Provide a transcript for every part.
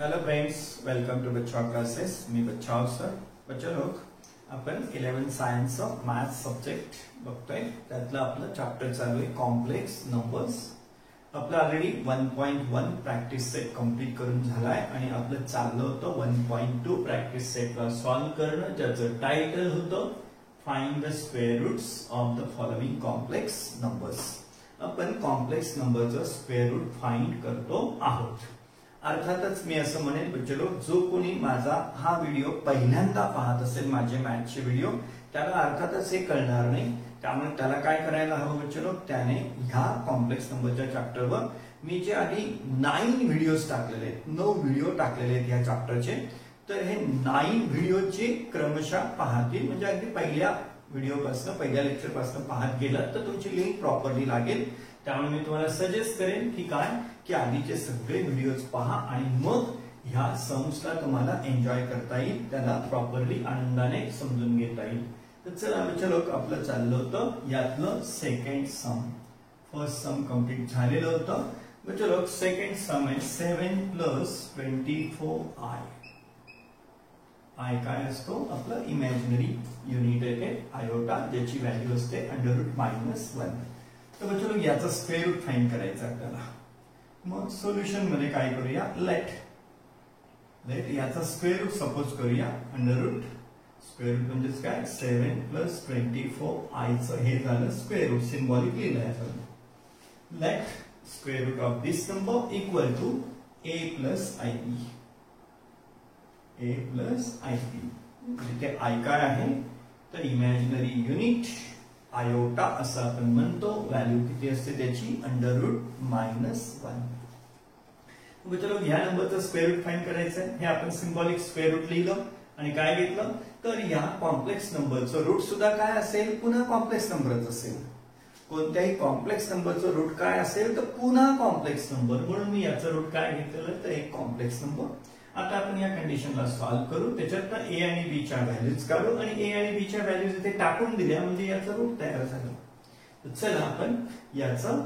Hello friends, welcome to Bachhav classes. मी Bachhav sir. बच्चा लोक, आपण 11 सायन्स मॅथ्स सब्जेक्ट बघतोय. त्यातलं आपलं चॅप्टर चालू आहे कॉम्प्लेक्स नंबर्स. आपलं ऑलरेडी 1.1 प्रॅक्टिस सेट कंप्लीट करून झालाय आणि आपलं चाललं होतं 1.2 प्रॅक्टिस सेटला सॉल्व्ह करणं, ज्याचं टायटल होतं find the square roots of the following complex numbers. आपण कॉम्प्लेक्स नंबरचं स्क्वेअर रूट फाइंड करतो आहोत. अर्थातच मी असं म्हणेन बच्चो, जो कोणी माझा हा व्हिडिओ पहिल्यांदा पाहत असेल, माझे मॅथ्सचे व्हिडिओ, त्याला अर्थातच हे कळणार नाही. त्यामुळे त्याला काय करायला हवं बच्चो, त्याने ह्या कॉम्प्लेक्स नंबरच्या चॅप्टरवर मी जे आधी 9 व्हिडिओज टाकलेले आहेत, 9 व्हिडिओ टाकलेले आहेत या चॅप्टरचे, तर हे 9 व्हिडिओचे क्रमशः पाहतील. म्हणजे अगदी पहिल्या व्हिडिओपासून, पहिल्या लेक्चरपासून पाहत गेलात तर तुमची लिंक प्रॉपरली लागेल. त्यामुळे मी तुम्हाला सजेस्ट करेन की काय, की आधीचे सगळे व्हिडिओज पहा आणि मग ह्या सम्सला तुम्हाला एन्जॉय करता येईल, त्याला प्रॉपरली आनंदाने समजून घेता येईल. तर चला चलो, आपलं चाललं होतं यातलं सेकंड सम. फर्स्ट सम कंप्लीट झालेलं होतं. चलो, सेकंड सम आहे 7 + 24i. आय काय असतो? आपलं इमॅजिनरी युनिट आहे आयोटा, ज्याची व्हॅल्यू असते √-1. तर चलो, याचा स्क्वेअर रूट फाइंड करायचा आपल्याला. मग सोल्युशन मध्ये काय करूया, लेट याचा स्क्वेअर रूट सपोज करूया √. स्क्वेअर रूट म्हणजेच काय, 7 + 24i चं हे झालं स्क्वेअर रूट, सिंबॉलिक लिहिलंय आपण. Let square root of this number equal to a + ib. a + ib. इथे i काय आहे, तर इमॅजिनरी युनिट आयोटा असं आपण म्हणतो. व्हॅल्यू किती असते त्याची, √-1. चलो, ह्या नंबरचं स्क्वेअर रूट फाइंड करायचं आहे. हे आपण सिंबॉलिक स्क्वेअर रूट लिहिलं आणि काय घेतलं, तर या कॉम्प्लेक्स नंबरचं रूट सुद्धा काय असेल, पुन्हा कॉम्प्लेक्स नंबरच असेल. कोणत्याही कॉम्प्लेक्स नंबरचं रूट काय असेल, तर पुन्हा कॉम्प्लेक्स नंबर. म्हणून मी याचं रूट काय घेतलेलं, तर एक कॉम्प्लेक्स नंबर. आता आपण या कंडिशनला सॉल्व्ह करू. त्याच्यात ए आणि बी च्या व्हॅल्यूज काढू आणि ए आणि बी च्या व्हॅल्यूज इथे टाकून दिल्या म्हणजे याचं रूट तयार झालं. तर चला, आपण याचं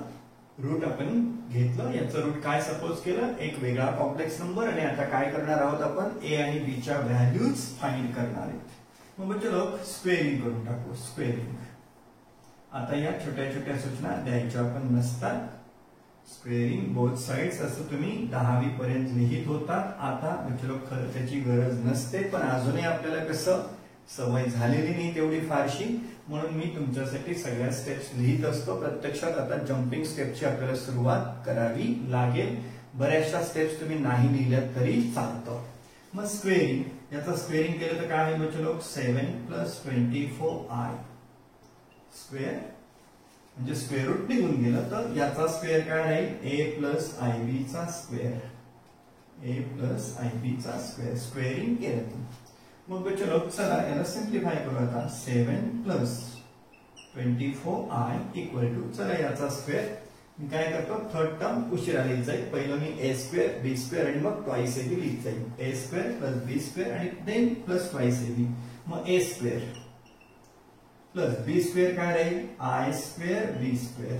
रूट आपण घेतलं. याचं रूट काय सपोज केलं, एक वेगळा कॉम्प्लेक्स नंबर. आणि आता काय करणार आहोत आपण, ए आणि बी च्या व्हॅल्यूज फाइंड करणार आहेत. मग चलो, स्क्वेअरिंग करून टाकू. स्क्वेअरिंग. आता या छोट्या छोट्या सूचना द्यायच्या आपण नसतात. स्क्वेअरिंग बोथ साइड्स असं तुम्ही 10वी पर्यंत लिहित होतात. आता चलो, खरं त्याची गरज नसते, पण अजूनही आपल्याला कसं सवय झालेली नाही तेवढी फारशी, म्हणून मी तुमच्यासाठी सगळ्या स्टेप्स लिहित असतो. प्रत्यक्षात आता जम्पिंग स्टेपची आपल्याला सुरुवात करावी लागेल. बऱ्याचशा स्टेप्स तुम्ही नाही लिहिल्यात तरी चालतं. मग स्क्वेअरिंग, याचा स्क्वेअरिंग केलं तर काय आहे चलो, 7 + 24i स्क्वेअर म्हणजे स्क्वेअर रूट निघून गेलं. तर याचा स्क्वेअर काय राहील, a + ib चा स्क्वेअर. a + ib चा स्क्वेअर. स्क्वेअरिंग केलं. मग चलो, चला याला सिंप्लिफाय करू. आता 7 + 24i इक्वल टू, चला याचा स्क्वेअर मी काय करतो, थर्ड टर्म उशिरा लिहित जाईल. पहिलं मी a² b² आणि मग ट्वाइस ab लिहित जाईल. a² + b² आणि देन +2 ab. मग a² + b² काय राहील, i² b².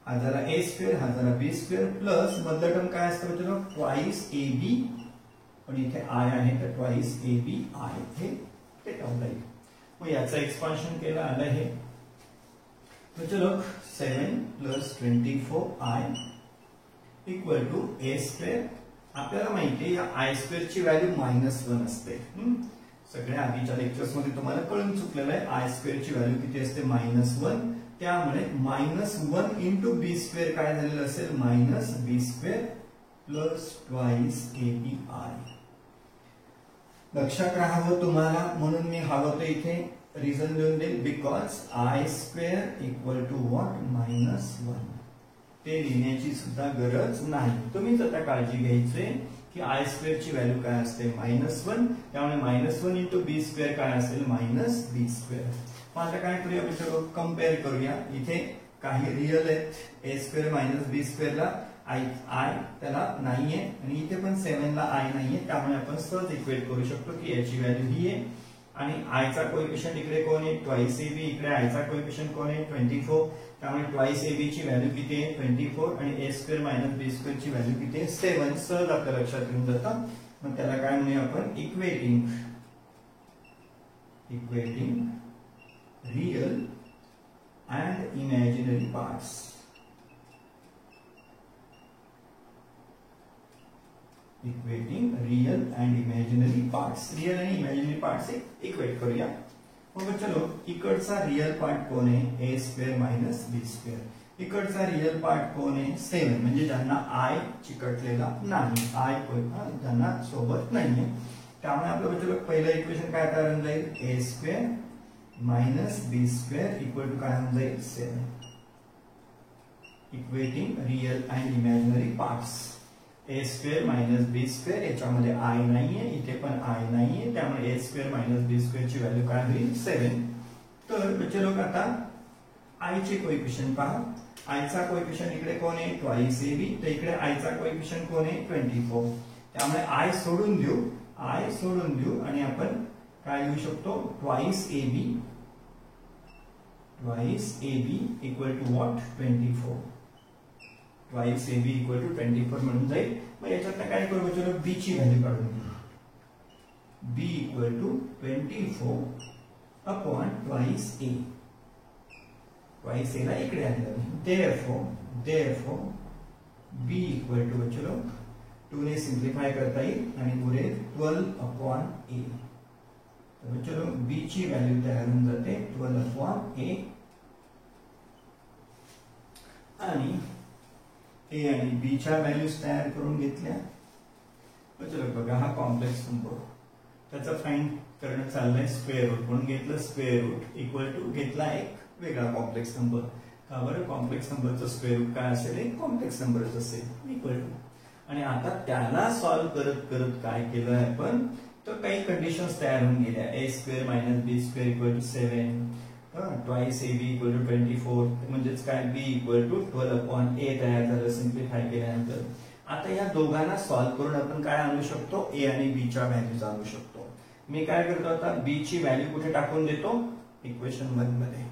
हा जरा a², हा जरा b² प्लस मधलं टर्म काय असतं बच्चो, ट्वाइस ab. पण इथे i आहे तर ट्वाइस ab i हे टर्म राहील. मग याचं एक्सपान्शन केलं, आलं हे. चलो, 7 + 24i इक्वल टू a². आपल्याला माहितीये या i² ची व्हॅल्यू -1 असते. सगळ्या आधीच्या लेक्चर्स मध्ये तुम्हाला कळून चुकलेलं आहे. i² ची व्हॅल्यू किती असते, -1. त्यामुळे -1 × b² काय झालेलं असेल, -b² + ट्वाइस abi. लक्षात राहावं तुम्हाला, म्हणून मी हवं तर इथे रिझन देऊन देईल, because i² equal to what, -1. ते लिहिण्याची सुद्धा गरज नाही. तुम्हीच आता काळजी घ्यायची की i² ची व्हॅल्यू काय असते, -1. त्यामुळे -1 × b² काय असेल, -b². मग आता काय करूया, आपण कम्पेअर करूया. इथे काही रिअल आहेत, a² - b² ला i त्याला नाहीये आणि इथे पण 7 ला i नाहीये. त्यामुळे आपण सहज इक्वेट करू शकतो की याची व्हॅल्यू ही आहे आणि i चा कोएफिशियंट इकडे कोण आहे, ट्वाइस ab. इकडे i चा कोएफिशियंट कोण आहे, 24. त्यामुळे ट्वाइस ए बी ची व्हॅल्यू किती आहे 24 आणि ए स्क्वेअर मायनस बी स्क्वेअर ची व्हॅल्यू किती आहे 7. सहज आपल्या लक्षात येऊन जातं. मग त्याला काय म्हणूया आपण equating real and imaginary parts. Equating real and imaginary parts. Real आणि इमॅजिनरी पार्ट्स इक्वेट करूया. मग चलो इकडचा रियल पार्ट कोण आहे ए स्क्वेअर मायनस बी स्क्वेअर. इकडचा रियल पार्ट कोण आहे 7 म्हणजे ज्यांना आय चिकटलेला नाही, आय ज्यांना सोबत नाहीये. त्यामुळे आपलं चलो पहिलं इक्वेशन काय तयार होऊन जाईल A square minus B square equal to काय होऊन जाईल 7. Equating real and imaginary parts. A square minus B square याच्यामध्ये आय नाहीये, इथे पण आय नाहीये, त्यामुळे A square minus B square ची व्हॅल्यू काय होईल 7. तर बच्चे लोक आता आय चे कोएफिशिएंट पहा. आयचा कोएफिशिएंट इकडे कोण आहे ट्वाइस ए बी, तर इकडे आयचा कोएफिशिएंट कोण आहे 24. त्यामुळे आय सोडून देऊ आणि आपण काय लिहू शकतो twice A B equal to what 24. Twice A B equal to 24 म्हणून जाईल. मग याच्यात काय करू चलो बी ची व्हॅल्यू काढून घेऊ. B equal to 24 upon twice A. Twice A ला इकडे आणलं. देयरफॉर बी इक्वल टू चलो 2 ने सिंप्लिफाय करता येईल आणि उरेल 12 अपॉन ए. तर चलो बी ची व्हॅल्यू तयार होऊन जाते 12 अपॉन ए. आणि ए आणि बी च्या व्हॅल्यूज तयार करून घेतल्या. चलो बघा हा कॉम्प्लेक्स नंबर त्याचा फाइंड करणं चाललंय स्क्वेअर रूट म्हणून घेतलं स्क्वेअर रूट इक्वल टू घेतला एक वेगळा कॉम्प्लेक्स नंबर. का बरं कॉम्प्लेक्स नंबरचं स्क्वेअर रूट काय असेल एक कॉम्प्लेक्स नंबरच असेल इक्वल टू. आणि आता त्याला सॉल्व्ह करत करत काय केलं आपण तर काही कंडिशन्स तयार होऊन गेल्या. A square minus B square equal to 7, twice A B equal to 24 म्हणजेच काय B equal to 12 upon A तयार झालं सिंप्लिफाय केल्यानंतर. आता या दोघांना सॉल्व्ह करून आपण काय आणू शकतो ए आणि बी च्या व्हॅल्यूज आणू शकतो. मी काय करतो आता बी ची व्हॅल्यू कुठे टाकून देतो इक्वेशन 1 मध्ये.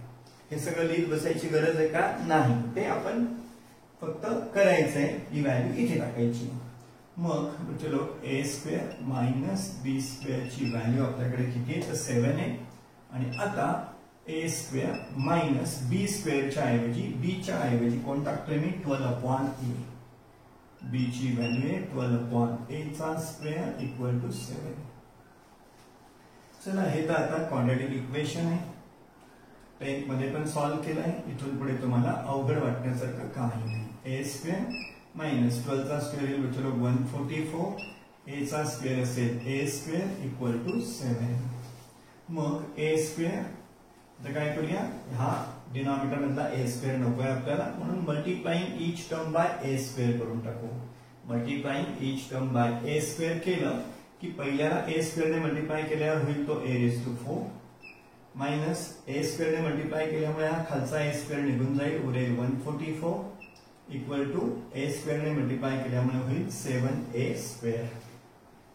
हे सगळं लिहित बसायची गरज आहे का नाही, ते आपण फक्त करायचंय. ही व्हॅल्यू इथे टाकायची. मग चलो ए स्क्वेअर मायनस बी स्क्वेअर ची व्हॅल्यू आपल्याकडे किती आहे तर 7 आहे. आणि आता ए स्क्वेअर मायनस बी स्क्वेअरच्या ऐवजी बी च्या ऐवजी कोण टाकतोय मी 12 अपॉन ए. बी ची व्हॅल्यू आहे 12 अपॉन ए चा स्क्वेअर इक्वल टू 7. चला हे तर आता क्वाड्रॅटिक इक्वेशन आहे. 10th मध्ये पण सॉल्व्ह केलंय. इथून पुढे तुम्हाला अवघड वाटण्यासारखं काही नाही. ए स्क्वेअर मायनस 12 चा स्क्वेअर येईल चलो 144. ए चा स्क्वेअर असेल ए स्क्वेअर इक्वल टू 7. मग ए स्क्वेअर तर काय करूया हा डिनॉमिनेटर मधला ए स्क्वेअर नकोय आपल्याला म्हणून multiplying each term by A square करून टाकू. Multiplying each term by A square केलं की पहिल्याला ए स्क्वेअर ने मल्टिप्लाय केल्यावर होईल तो A raise to 4 minus A square ने मल्टिप्लाय केल्यामुळे हा खालचा ए स्क्वेअर निघून जाईल उरेल 144 इक्वल टू ए स्क्वेअर ने मल्टिप्लाय केल्यामुळे होईल 7a स्क्वेअर.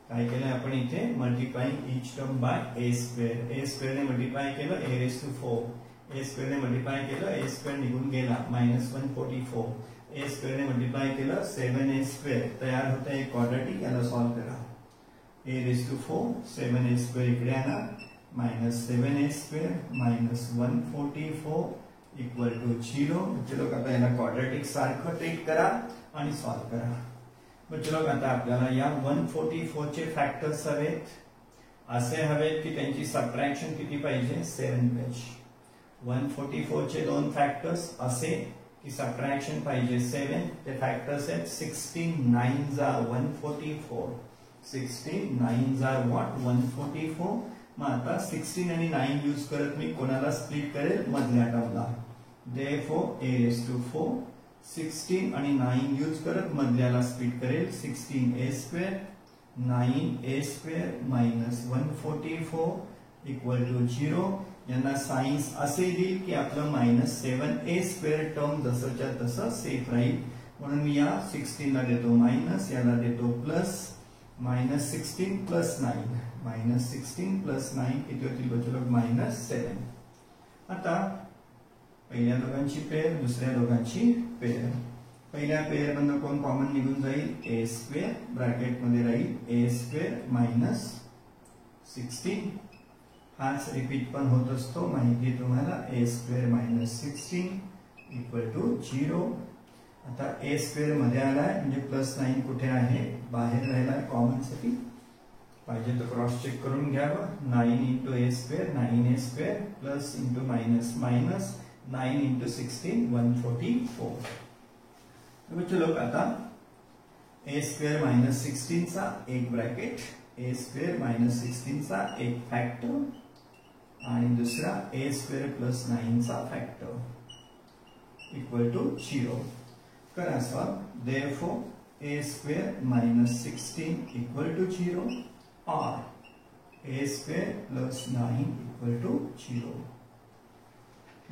काय केलं आपण इथे multiplying each term by A square. A square ने मल्टिप्लाय केलं A raise to 4. A square ने मल्टिप्लाय केलं ए स्क्वेअर निघून गेला मायनस 144. ए स्क्वेअर ने मल्टिप्लाय केलं 7a स्क्वेअर. तयार होतं एक क्वाड्रॅटिक. याला सॉल्व्ह करा. ए रेज टू 4 7a स्क्वेअर इकडे आणा minus 7a square minus 144 equal to 0. चलो आता याला क्वाड्रॅटिक सारखं ट्रीट करा आणि सॉल्व्ह करा. चलो आता आपल्याला या 144 चे फॅक्टर्स हवेत. असे हवेत की त्यांची सबट्रॅक्शन किती पाहिजे 7 पाहिजे. 144 चे दोन फॅक्टर्स असे की सबट्रॅक्शन पाहिजे 7. ते फॅक्टर्स आहेत 16 9 जा 144. 16 9 जा व्हॉट 144. मग आता 16 आणि 9 यूज करत मी कोणाला स्प्लिट करेल मधल्या टर्मला. देयरफॉर ए रेज टू 4 16 आणि 9 यूज करत मधल्याला स्प्लिट करेल 16a square 9a square minus 144 equal to 0. यांना साइन्स असे देईल की आपलं मायनस 7a स्क्वेअर टर्म जसंच्या तसं सेफ राहील. म्हणून मी या 16 ला देतो मायनस, याला देतो plus. Minus 16 plus 9 minus 16 plus 9 किती होतील बच्चों मायनस 7. आता पहिल्या दोघांची पेअर, दुसऱ्या दोघांची पेअर. पहिल्या पेअर मधून कोण कॉमन निघून जाईल, ए स्क्वेअर, ब्रॅकेट मध्ये राहील ए स्क्वेअर मायनस 16. हाच रिपीट पण होत असतो, माहिती तुम्हाला. ए स्क्वेअर मायनस 16 इक्वल टू 0. आता ए स्क्वेअर मध्ये आलाय म्हणजे प्लस 9 कुठे आहे, बाहेर राहिला कॉमन साठी. पाहिजे तर क्रॉस चेक करून घ्यावं. 9 into A square 9 A square plus into minus minus 9 into 16 144. चलो आता ए स्क्वेअर मायनस 16 चा एक ब्रॅकेट, ए स्क्वेअर मायनस 16 चा एक फॅक्टर आणि दुसरा ए स्क्वेअर प्लस 9 चा फॅक्टर इक्वल टू 0. करा solve. Therefore A square minus 16 equal to 0 or a square plus 9 equal to 0.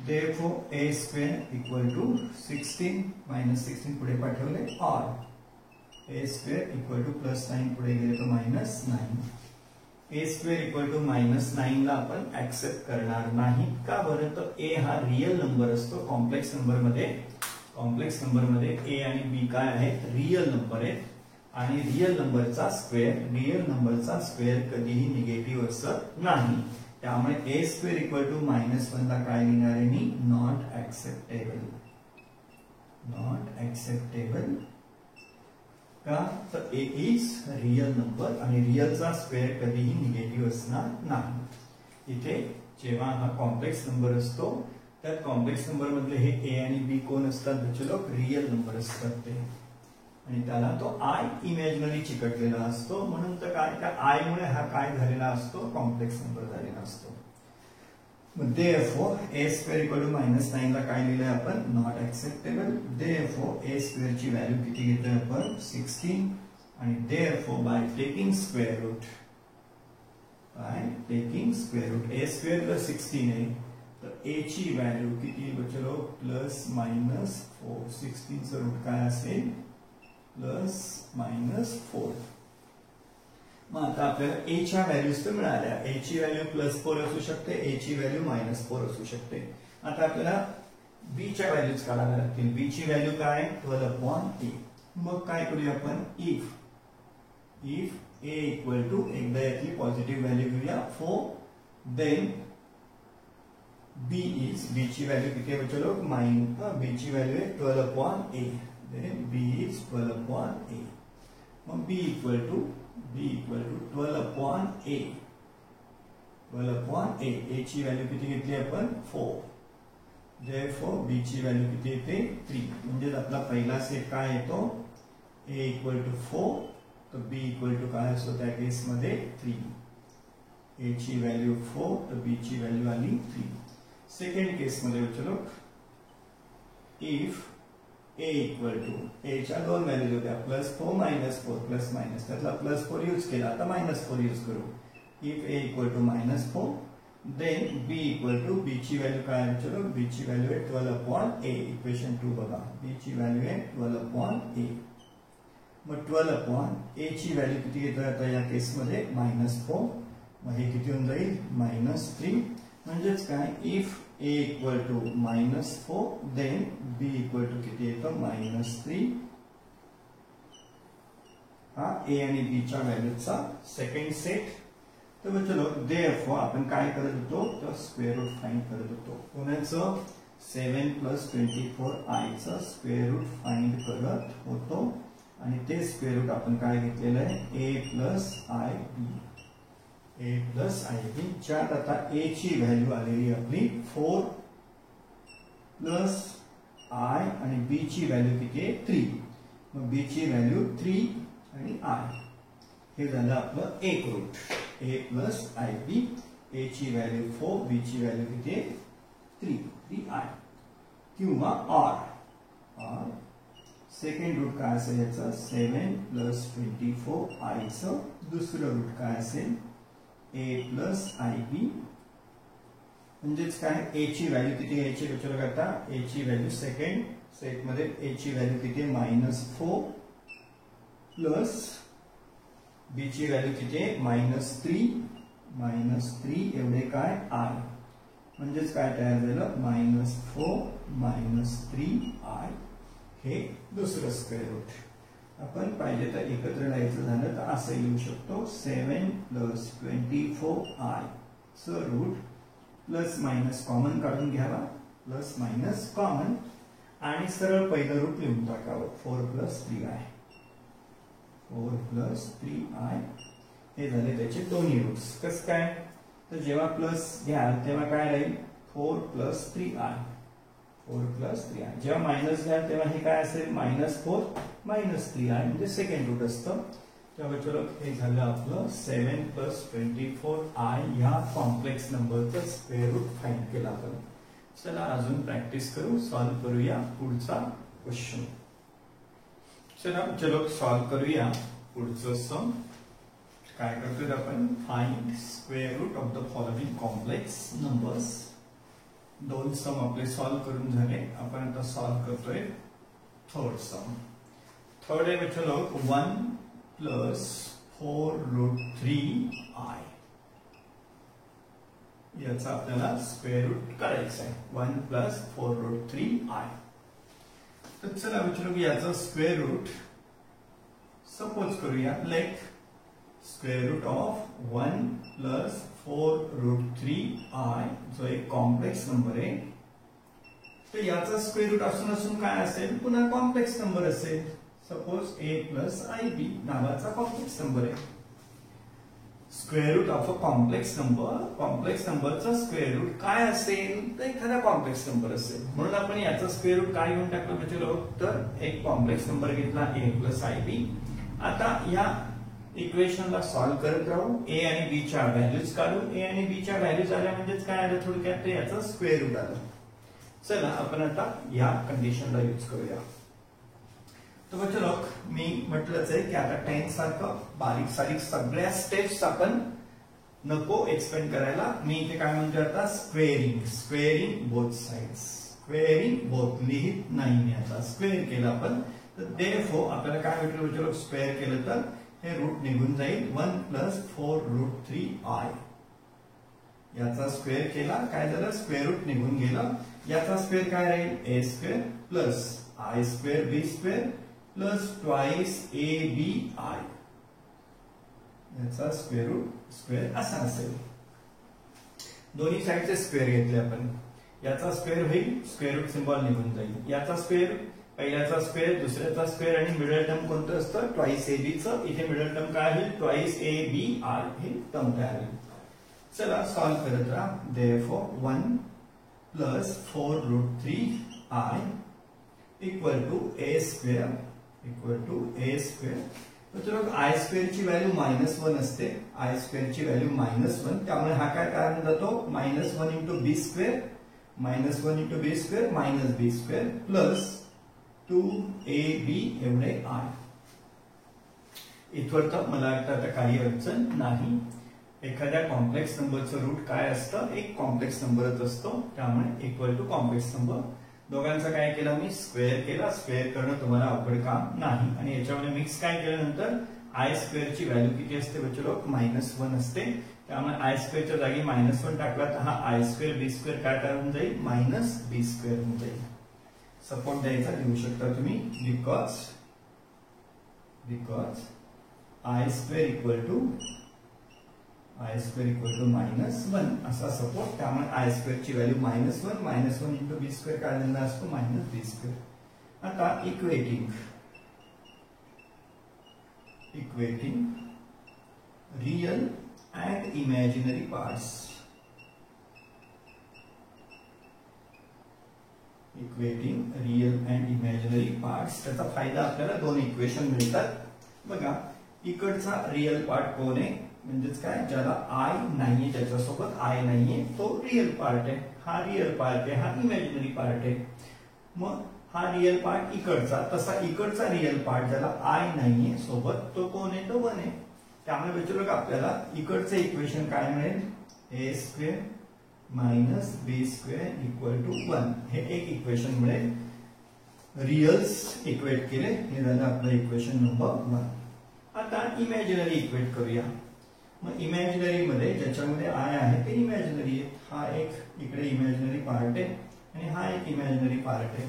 Therefore a square equal to 16 minus 16 पुढे पाठवले or a square equal to plus 9 पुढे गेले तो minus 9. a square equal to minus 9 ला आपण accept करणार नाही. का बरं, तर a हा रियल नंबर असतो. कॉम्प्लेक्स नंबर मध्ये a आणि b काय आहेत, रियल नंबर आहेत. आणि रियल नंबरचा स्क्वेअर कधीही निगेटिव्ह असत नाही. त्यामुळे A square equal to minus 1 ला काय लिहिणार आहे मी, नॉट ऍक्सेप्टेबल. का, तर ए इज रियल नंबर आणि रियलचा स्क्वेअर कधीही निगेटिव्ह असणार नाही. इथे जेव्हा हा कॉम्प्लेक्स नंबर असतो त्या कॉम्प्लेक्स नंबर मधले हे ए आणि बी कोण असतात, बच्चे लोक, रियल नंबर असतात ते. आणि त्याला तो आय इमॅजिनरी चिकटलेला असतो. म्हणून तर काय, त्या आय मुळे हा काय झालेला असतो, कॉम्प्लेक्स नंबर झालेला असतो. Therefore a square equal to minus 9 ला काय लिहिलंय आपण, not acceptable. Therefore a square ची व्हॅल्यू किती घेतोय आपण, 16. आणि therefore by taking square root a square plus 16 आहे, तर a ची व्हॅल्यू किती बचलो, प्लस मायनस 4. 16 चं रूट काय असेल, प्लस मायनस 4. मग आता आपल्याला ए च्या व्हॅल्यूज तर मिळाल्या. ए ची व्हॅल्यू प्लस 4 असू शकते, ए ची व्हॅल्यू मायनस 4 असू शकते. आता आपल्याला बी च्या व्हॅल्यूज काढाव्या लागतील. बी ची व्हॅल्यू काय, 12/a. मग काय करूया आपण, इफ ए इक्वल टू, एकदा यातली पॉझिटिव्ह व्हॅल्यू घेऊया 4, देन बी ची व्हॅल्यू किती आहे चलो, बी ची व्हॅल्यू आहे 12/a. then b is 12/a. मग b equal to 12/a. a ची व्हॅल्यू किती घेतली आपण, 4. therefore b ची व्हॅल्यू किती येते, 3. म्हणजे आपला पहिला सेट काय येतो, a equal to 4, तर b equal to काय असतो त्या केस मध्ये 3. a ची व्हॅल्यू 4, तर b ची व्हॅल्यू आली 3. सेकंड केस मध्ये चलो, if a equal to, a च्या दोन व्हॅल्यूज होत्या, +4 -4, प्लस मायनस, त्यातला +4 यूज केला, आता -4 यूज करू. If a equal to -4, then b equal to, b ची व्हॅल्यू काय आहे चलो, b ची व्हॅल्यू आहे 12/a. इक्वेशन 2 बघा, b ची व्हॅल्यू आहे 12/a. मग 12/a ची व्हॅल्यू किती घेतोय आता या केस मध्ये, -4. मग हे किती होऊन जाईल, -3. म्हणजेच काय, if a equal to -4, then b equal to किती येतं, -3. हा a आणि b च्या व्हॅल्यूचा सेकंड सेट. तर चलो, देयरफॉर आपण काय करत होतो, तर स्क्वेअर रूट फाइंड करत होतो. कोणाचं, 7 + 24i चं स्क्वेअर रूट फाइंड करत होतो. आणि ते स्क्वेअर रूट आपण काय घेतलेलं आहे, a प्लस ib. ज्यात आता a ची व्हॅल्यू आलेली आपली 4 प्लस i आणि b ची व्हॅल्यू किती आहे, 3. मग b ची व्हॅल्यू 3 आणि i. हे झालं आपलं एक root, a plus ib. a ची व्हॅल्यू 4, b ची व्हॅल्यू किती आहे, 3i. किंवा r सेकंड रूट काय असेल याचा, 7 + 24i चं दुसरं रूट काय असेल, a प्लस ib. म्हणजेच काय, a ची व्हॅल्यू किती घ्यायची विचार करता, a ची व्हॅल्यू सेकंड सेट मध्ये a ची व्हॅल्यू किती आहे, -4 प्लस b ची व्हॅल्यू किती आहे, -3 एवढे काय, i. म्हणजेच काय तयार झालं -4 -3i हे दुसरं स्क्वेअर रूट। आपण पाहिजे तर एकत्र लिहायचं झालं तर असं लिहू शकतो 7 + 24i चं रूट प्लस मायनस कॉमन काढून घ्यावा, प्लस मायनस कॉमन आणि सरळ पहिलं रूट लिहून टाकावं 4 + 3i 4 + 3i हे झाले त्याचे दोन्ही रूट्स। कसं काय तर जेव्हा प्लस घ्याल तेव्हा काय राहील 4 + 3i 4 + 3i, जेव्हा मायनस घ्याल तेव्हा हे काय असेल -4 - 3i म्हणजे सेकंड रूट असतं। तेव्हा चलो हे झालं आपलं 7 + 24i या कॉम्प्लेक्स नंबरचं स्क्वेअर रूट फाइंड केला आपण। चला अजून प्रॅक्टिस करू, सॉल्व करूया पुढचा क्वेश्चन। चलो सॉल्व करूया पुढचं सम। काय करतोय आपण find square root of the following complex numbers. दोन सम आपले सॉल्व करून झाले, आपण आता सॉल्व करतोय थर्ड सम। थर्ड आहे चलो 1 + 4√3i याचा आपल्याला स्क्वेअर रूट करायचा आहे 1 + 4√3i। तर चला विचारू की याचा स्क्वेअर रूट सपोज करूया like square root of 1 + 4√3i जो एक कॉम्प्लेक्स नंबर आहे, तर याचा स्क्वेअर रूट असून काय असेल पुन्हा कॉम्प्लेक्स नंबर असेल। सपोज a + ib नावाचा कॉम्प्लेक्स नंबर आहे। Square root of a complex नंबरचा स्क्वेअर रूट काय असेल तर एखादा कॉम्प्लेक्स नंबर असेल, म्हणून आपण याचा स्क्वेअर रूट काय घेऊन टाकलं म्हणजे तर एक कॉम्प्लेक्स नंबर घेतला a + ib। आता या इक्वेशनला सॉल्व करत राहू, a आणि b च्या व्हॅल्यूज काढू, a आणि b च्या व्हॅल्यूज आल्या म्हणजेच काय आलं थोडक्यात याचा स्क्वेअर रूट आलं। चला आपण आता या कंडिशनला यूज करूया। तर चलो मी म्हटलंच आहे की आता 10 सारखं बारीक सारीक सगळ्या स्टेप्स आपण नको एक्सप्लेन करायला, मी इथे काय म्हणतो आता squaring both sides, squaring both लिहित नाही मी आता स्क्वेअर केलं आपण, तर देयरफॉर आपल्याला काय भेटलं चलो स्क्वेअर केलं तर हे रूट निघून जाईल 1 + 4√3i याचा स्क्वेअर केला काय झालं स्क्वेअर रूट निघून गेलं, याचा स्क्वेअर काय राहील a² + i² b² + twice abi याचा स्क्वेअर रूट स्क्वेअर असा असेल। दोन्ही साइडचे स्क्वेअर घेतले आपण, याचा स्क्वेअर होईल स्क्वेअर रूट सिंबल निघून जाईल, याचा स्क्वेअर पहिल्याचा स्क्वेअर दुसऱ्याचा स्क्वेअर आणि मिडल टर्म कोणतं असतं ट्वाइस ab चं, इथे मिडल टर्म काय होईल ट्वाइस abi हे टर्म तयार होईल। चला सॉल्व करत राहा। Therefore 1 + 4√3i = a²। तर चलो i² ची व्हॅल्यू -1 असते, i² ची व्हॅल्यू -1, त्यामुळे हा काय कारण जातो -1 × b² -1 × b² -b² plus 2ab एवढे i। इथवर मला वाटतं आता काही अडचण नाही। एखाद्या कॉम्प्लेक्स नंबरचं रूट काय असतं एक कॉम्प्लेक्स नंबरच असतो, त्यामुळे इक्वल टू कॉम्प्लेक्स नंबर दोघांचा काय केलं मी स्क्वेअर केला, स्क्वेअर करणं तुम्हाला अवघड काम नाही। आणि याच्यामध्ये मिक्स काय केल्यानंतर i² ची व्हॅल्यू किती असते बच्चो -1 असते, त्यामुळे i² च्या जागी -1 टाकला तर हा i² b² काय होऊन जाईल -b² होऊन जाईल। सपोर्ट द्यायचा देऊ शकता तुम्ही बिकॉज i² -1 असा सपोर्ट, त्यामुळे i² ची व्हॅल्यू -1 × b² काय झाला असतो -b²। आता equating real and imaginary parts, त्याचा फायदा आपल्याला दोन इक्वेशन मिळतात बघा। इकडचा रियल पार्ट कोण आहे म्हणजेच काय ज्याला आय नाहीये, त्याच्यासोबत आय नाहीये तो रियल पार्ट आहे, हा रियल पार्ट आहे, हा इमॅजिनरी पार्ट आहे। मग हा रियल पार्ट इकडचा, तसा इकडचा रियल पार्ट ज्याला आय नाहीये सोबत तो कोण आहे तो 1 आहे। त्यामुळे बच्चो आपल्याला इकडचे इक्वेशन काय मिळेल a² - b² = 1 हे एक इक्वेशन मिळेल। रियल्स इक्वेट केले हे झालं आपलं इक्वेशन नंबर 1। आता इमॅजिनरी इक्वेट करूया। मग इमॅजिनरी मध्ये ज्याच्यामध्ये आय आहे ते इमॅजिनरी आहे. हा एक इकडे इमॅजिनरी पार्ट आहे आणि हा एक इमॅजिनरी पार्ट आहे.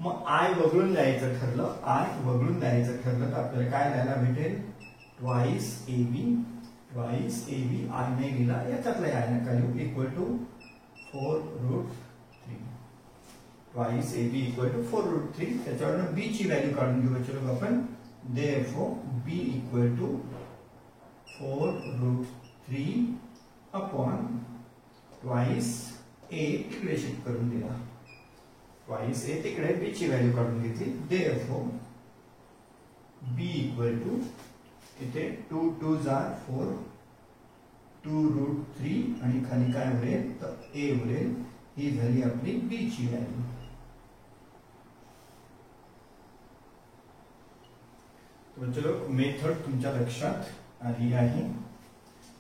मग आय वगळून द्यायचं ठरलं, आय वगळून द्यायचं ठरलं तर आपल्याला काय द्यायला भेटेल, twice AB. Twice AB I नाही लिहिला, याच्यातला आय नका लिहू, equal to 4√3. Twice AB equal to 4√3. त्याच्यावर बी ची व्हॅल्यू काढून घेऊ चलो आपण. Therefore B equal to 4√3 upon twice A तिकडे शिफ्ट करून दिला. ट्वाइस ए तिकडे बी ची व्हॅल्यू काढून घेतली. देयरफॉर बी इक्वल टू इथे 2 2s are 4, 2√3 आणि खाली काय उरेल तर ए उरेल. ही झाली आपली बी ची व्हॅल्यू. तो चलो मेथड तुमच्या लक्षात आली आहे.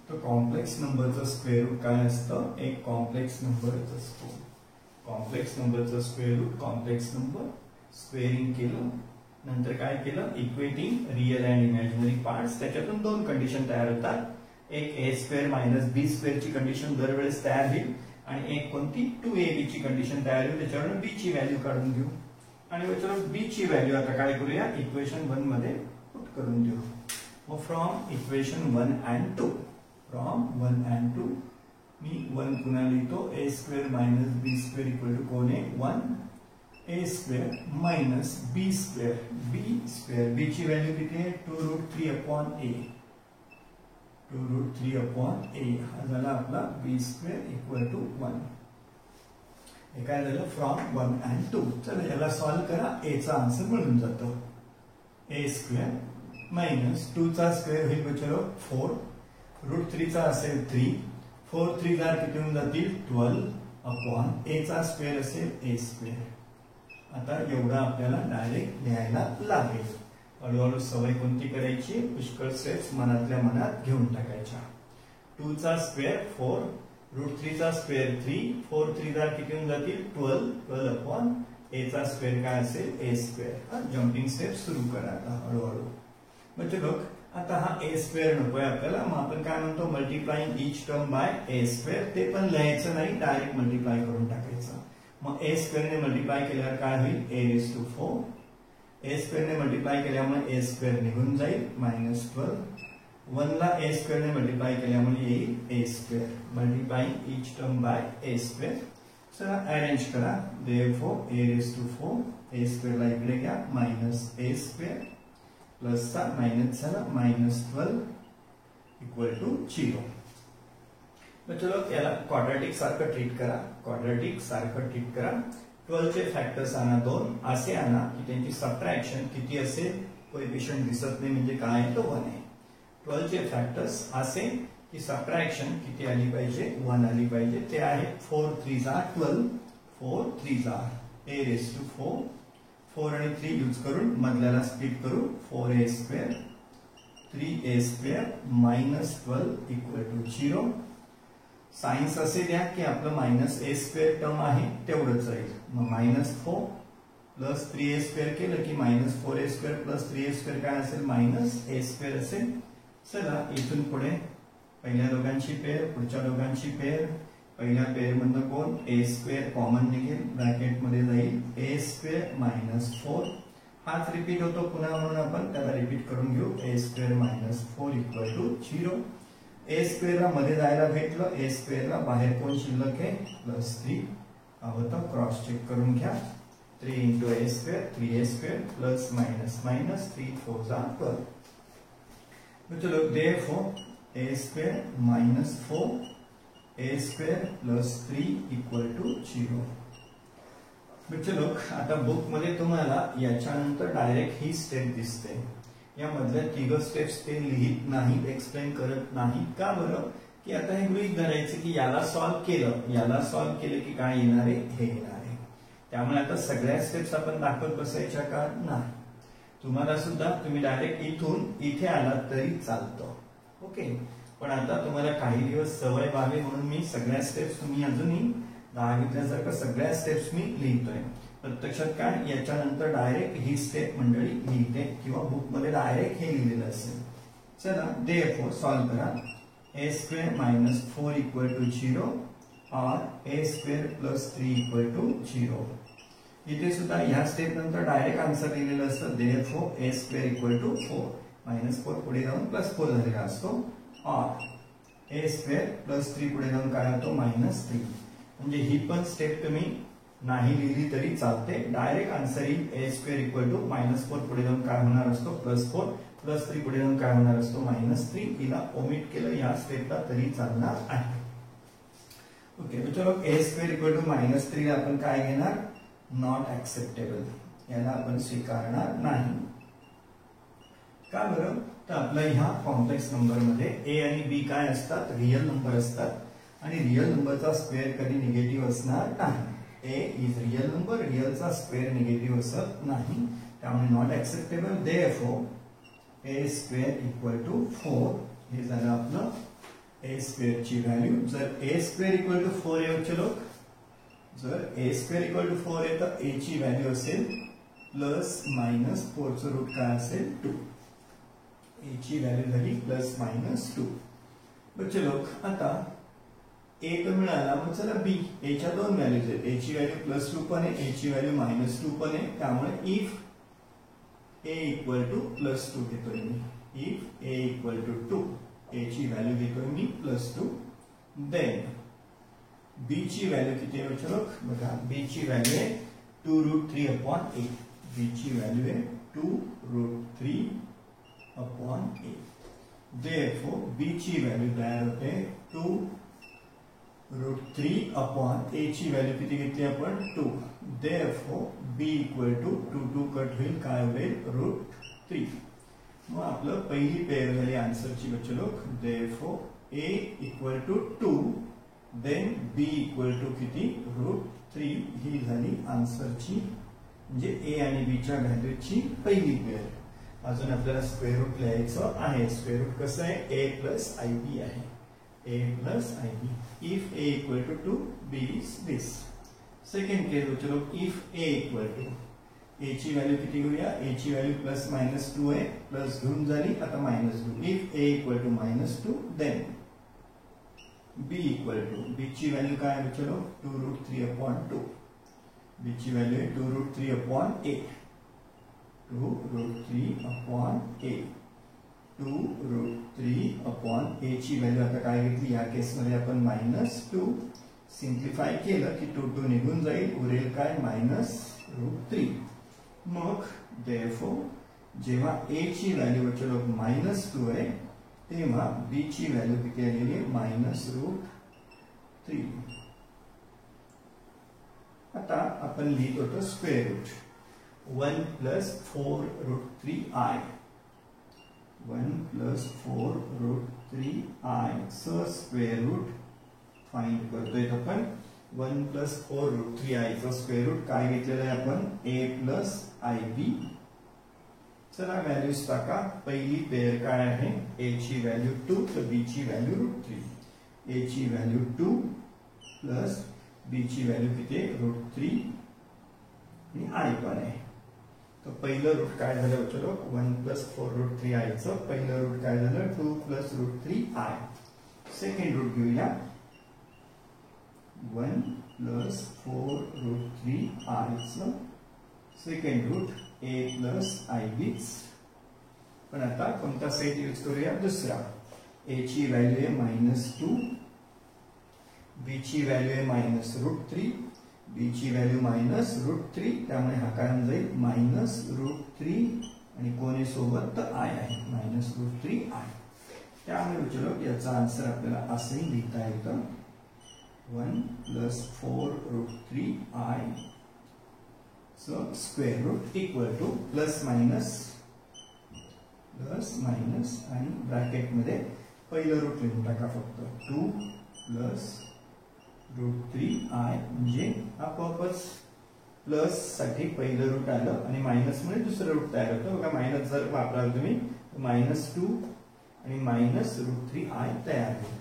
तो कॉम्प्लेक्स नंबरचं स्क्वेअर रूट काय असतं, एक कॉम्प्लेक्स नंबरच असतो. कॉम्प्लेक्स नंबरचं square root, complex number squaring केलं, नंतर काय केलं, equating real and imaginary parts. त्याच्यातून दोन कंडिशन तयार होतात. एक a square minus B square ची कंडिशन दरवेळेस तयार होईल आणि एक कोणती 2ab ची कंडिशन तयार होईल. त्याच्यावर बी ची व्हॅल्यू काढून घेऊ आणि त्याच्यावर बी ची व्हॅल्यू आता काय करूया, इक्वेशन 1 मध्ये पुट करून देऊ. मग from equation 1 and 2, from 1 and 2 मी 1 पुन्हा लिहितो. A square minus B square equal to कोण आहे 1. A square minus B square, B square, B ची व्हॅल्यू किती आहे 2√3 अपॉन ए. 2√3 अपॉन ए हा झाला आपला बी स्क्वेअर इक्वल टू 1. हे काय झालं फ्रॉम 1 and 2. चला याला सॉल्व्ह करा, ए चा आन्सर मिळून जातो. ए स्क्वेअर मायनस 2 चा स्क्वेअर होईल बच्चो 4, √3 चा असेल 3, 4 3 किती होऊन जातील 12 अपॉन ए चा स्क्वेअर असेल ए स्क्वेअर. आता एवढा आपल्याला डायरेक्ट लिहायला लागेल. हळूहळू सवय कोणती करायची, पुष्कळ स्टेप्स मनातल्या मनात घेऊन टाकायच्या. 2 चा स्क्वेअर 4, √3 चा स्क्वेअर 3, 4 3 किती होऊन जातील 12, 12 अपॉन ए चा स्क्वेअर काय असेल ए स्क्वेअर. जम्पिंग स्टेप सुरू करा आता हळूहळू. म्हणजे बघ आता हा ए स्क्वेअर नकोय आपल्याला, मग आपण काय म्हणतो multiplying each term by A square. ते पण लिहायचं नाही, डायरेक्ट मल्टिप्लाय करून टाकायचं. मग ए स्क्वेअर ने मल्टिप्लाय केल्यावर काय होईल a⁴. ए स्क्वेअर ने मल्टिप्लाय केल्यामुळे ए स्क्वेअर निघून जाईल -12. 1 ला ए स्क्वेअर ने मल्टिप्लाय केल्यामुळे येईल A square. Multiplying each term by A square. चला अरेंज करा. देयरफॉर a⁴, ए स्क्वेअर ला इकडे घ्या, -a स्क्वेअर प्लस चा मायनस झाला -12 इक्वल टू 0. चलो याला क्वाड्रॅटिक सारखं ट्रीट करा, क्वाड्रॅटिक सारखं ट्रीट करा. 12 चे फॅक्टर्स आणा 2, असे आणा की त्यांची सबट्रॅक्शन किती असेल, कोएफिशियंट दिसत नाही म्हणजे काय तो 1 आहे. 12 चे फॅक्टर्स असे की सबट्रॅक्शन किती आली पाहिजे 1 आली पाहिजे. ते आहे 4 3 12, 4 3 a⁴. 4 आणि 3 यूज करून मधल्याला स्प्लिट करू. 4a square 3a square -12 equal to 0. Signs असे द्या की आपलं -a स्क्वेअर टर्म आहे तेवढंच राहील. मग -4 प्लस 3a स्क्वेअर केलं की -4a square plus 3a square काय असेल -a स्क्वेअर असेल. चला इथून पुढे पहिल्या दोघांची पेअर, पुढच्या दोघांची पेअर. पहिल्या पेअर मधनं कोण a स्क्वेअर कॉमन निघेल, ब्रॅकेट मध्ये जाईल a स्क्वेअर -4. हाच रिपीट होतो पुन्हा म्हणून आपण त्याला रिपीट करून घेऊ. a square -4 equal to 0. A स्क्वेअरला मध्ये जायला भेटलं, ए स्क्वेअरला बाहेर कोण शिल्लक आहे +3 होतं. क्रॉस चेक करून घ्या. 3 × a square 3a square plus minus minus 3 4 12. चलो therefore a square -4 a square plus 3 equal to 0. चलो आता बुक मध्ये तुम्हाला याच्यानंतर डायरेक्ट ही स्टेप दिसते. या मधल्या 3 स्टेप्स ते लिहित नाहीत, एक्सप्लेन करत नाहीत. का बरं की आता हे गृहीत धरायचं की याला सॉल्व्ह केलं, याला सॉल्व्ह केलं की काय येणार आहे हे येणार आहे. त्यामुळे आता सगळ्या स्टेप्स आपण दाखवत बसायच्या का नाही. तुम्हाला सुद्धा तुम्ही डायरेक्ट इथून इथे आलात तरी चालतं. ओके. पण आता तुम्हाला काही दिवस सवय व्हावी म्हणून मी सगळ्या स्टेप्स तुम्ही अजूनही दाखविल्यासारखं सगळ्या स्टेप्स मी लिहितोय. प्रत्यक्षात काय याच्यानंतर डायरेक्ट ही स्टेप मंडळी लिहिते किंवा बुक मध्ये डायरेक्ट हे लिहिलेलं असेल. चला देयरफॉर सॉल्व्ह करा. a square minus 4 equal to 0 or a square plus 3 equal to 0. इथे सुद्धा ह्या स्टेप नंतर डायरेक्ट आन्सर दिलेलं असतं therefore a square equal to 4 -4 पुढे जाऊन +4 झालेला असतो or a square plus 3 पुढे जाऊन काय होतो -3. म्हणजे ही पण स्टेप तुम्ही नाही लिहिली तरी चालते. डायरेक्ट आन्सर येईल a square equal to -4 पुढे जाऊन काय होणार असतो +4 प्लस 3 पुढे जाऊन काय होणार असतो -3. हिला ओमिट केलं या स्टेपला तरी चालणार आहे. ओके तो चलो a square equal to -3 ला आपण काय घेणार नॉट ऍक्सेप्टेबल, याला आपण स्वीकारणार नाही. का बरं तर आपल्या ह्या कॉम्प्लेक्स नंबर मध्ये a आणि b काय असतात रियल नंबर असतात आणि रियल नंबरचा स्क्वेअर कधी निगेटिव्ह असणार नाही. a इज रियल नंबर, रियलचा स्क्वेअर निगेटिव्ह असत नाही, त्यामुळे not acceptable. Therefore a square equal to 4 हे झालं आपलं a स्क्वेअर ची व्हॅल्यू. जर a स्क्वेअर इक्वल टू 4 आहे चलो, जर a स्क्वेअर इक्वल टू 4 आहे तर a ची व्हॅल्यू असेल +-4 चं रूट काय असेल 2. a ची व्हॅल्यू झाली +-2. बच्चे लोक आता a तर मिळाला, मग चला b. a च्या दोन व्हॅल्यूज आहेत, a ची व्हॅल्यू +2 पण आहे, a ची व्हॅल्यू -2 पण आहे. त्यामुळे इफ a इक्वल टू +2 घेतोय मी, if a equal to 2 a ची व्हॅल्यू घेतोय मी +2, देन b ची व्हॅल्यू किती आहे बच्चे लोक बघा, b ची व्हॅल्यू आहे 2√3/8. b ची व्हॅल्यू आहे 2√3/8. देयरफॉर b ची व्हॅल्यू तयार होते 2√3/a ची व्हॅल्यू किती घेतली आपण 2. Therefore b equal to 2 cut होईल काय होईल √3. मग आपलं पहिली पेयर झाली आन्सरची बच्चे लोक. Therefore a equal to 2 then b equal to किती √3 ही झाली आन्सरची म्हणजे a आणि b च्या व्हॅल्यूची पहिली पेयर. अजून आपल्याला स्क्वेअर रूट लिहायचं आहे. स्क्वेअर रूट कसं आहे a प्लस ib आहे, a plus ib. If a equal to 2 b is this. Second case चलो, if a equal to a ची व्हॅल्यू किती घेऊया, a ची व्हॅल्यू +-2 आहे, प्लस घेऊन झाली आता -2. If a equal to -2 then b equal to b ची व्हॅल्यू काय आहे चलो 2√3/2. b ची व्हॅल्यू आहे 2√3/8. 2√3/8. 2√3/a ची व्हॅल्यू आता काय घेतली या केस मध्ये आपण -2. सिंप्लिफाय केलं की 2 निघून जाईल, उरेल काय -√3. मग देयरफॉर जेव्हा a ची व्हॅल्यू चलो -2 आहे तेव्हा b ची व्हॅल्यू किती आलेली आहे -√3. आता आपण लिहित होतो स्क्वेअर रूट 1 + 4√3i. 1 + 4√3i चं स्क्वेअर रूट फाइंड करतोय आपण. 1 + 4√3i चं स्क्वेअर रूट काय घेतलेलं आहे आपण a + ib. चला व्हॅल्यूज टाका. पहिली पेयर काय आहे, a ची व्हॅल्यू 2 तर b ची व्हॅल्यू √3. a ची व्हॅल्यू 2 प्लस b ची व्हॅल्यू किती √3 आणि i पण आहे. तर पहिलं रूट काय झालं चलो 1 + 4√3i चं पहिलं रूट काय झालं 2 + √3i. सेकंड रूट घेऊया 1 + 4√3i चं सेकंड रूट a + ib. पण आता कोणता सेट यूज करूया दुसरा. a ची व्हॅल्यू आहे -2, b ची व्हॅल्यू आहे -√3, b ची व्हॅल्यू -√3. त्यामुळे हा काय होऊन जाईल -√3 आणि कोणी सोबत तर i आहे -√3i. त्यामुळे चलो याचा आन्सर आपल्याला असंही लिहिता येतं 1 + 4√3i चं square root equal to plus minus आणि ब्रॅकेट मध्ये पहिलं रूट लिहून टाका फक्त 2 + √3i म्हणजे आपोआपच प्लस साठी पहिलं रूट आलं आणि मायनस मुळे दुसरं रूट तयार होतं. बघा मायनस जर वापराल तुम्ही -2 आणि -√3i तयार होईल.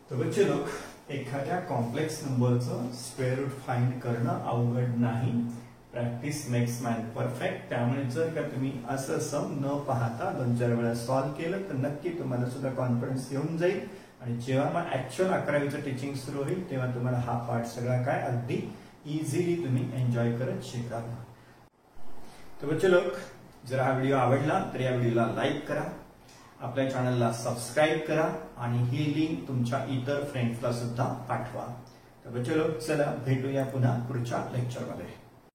तर बच्चे लोक एखाद्या कॉम्प्लेक्स नंबरचं स्क्वेअर रूट फाइंड करणं अवघड नाही. Practice makes man perfect. त्यामुळे जर का तुम्ही असं सम न पाहता 2-4 वेळा सॉल्व्ह केलं तर नक्की तुम्हाला सुद्धा कॉन्फिडन्स येऊन जाईल. आणि जेव्हा मग ऍक्च्युअल 11वीचं टीचिंग सुरू होईल तेव्हा तुम्हाला हा पार्ट सगळा काय अगदी इझिली तुम्ही एन्जॉय करत शिकाल. तर बच्चे लोक, जर हा व्हिडिओ आवडला तर या व्हिडिओला लाईक करा, आपल्या चॅनलला सबस्क्राईब करा आणि ही लिंक तुमच्या इतर फ्रेंड्सला सुद्धा पाठवा. तर बच्चे लोक, चला भेटूया पुन्हा पुढच्या लेक्चरमध्ये.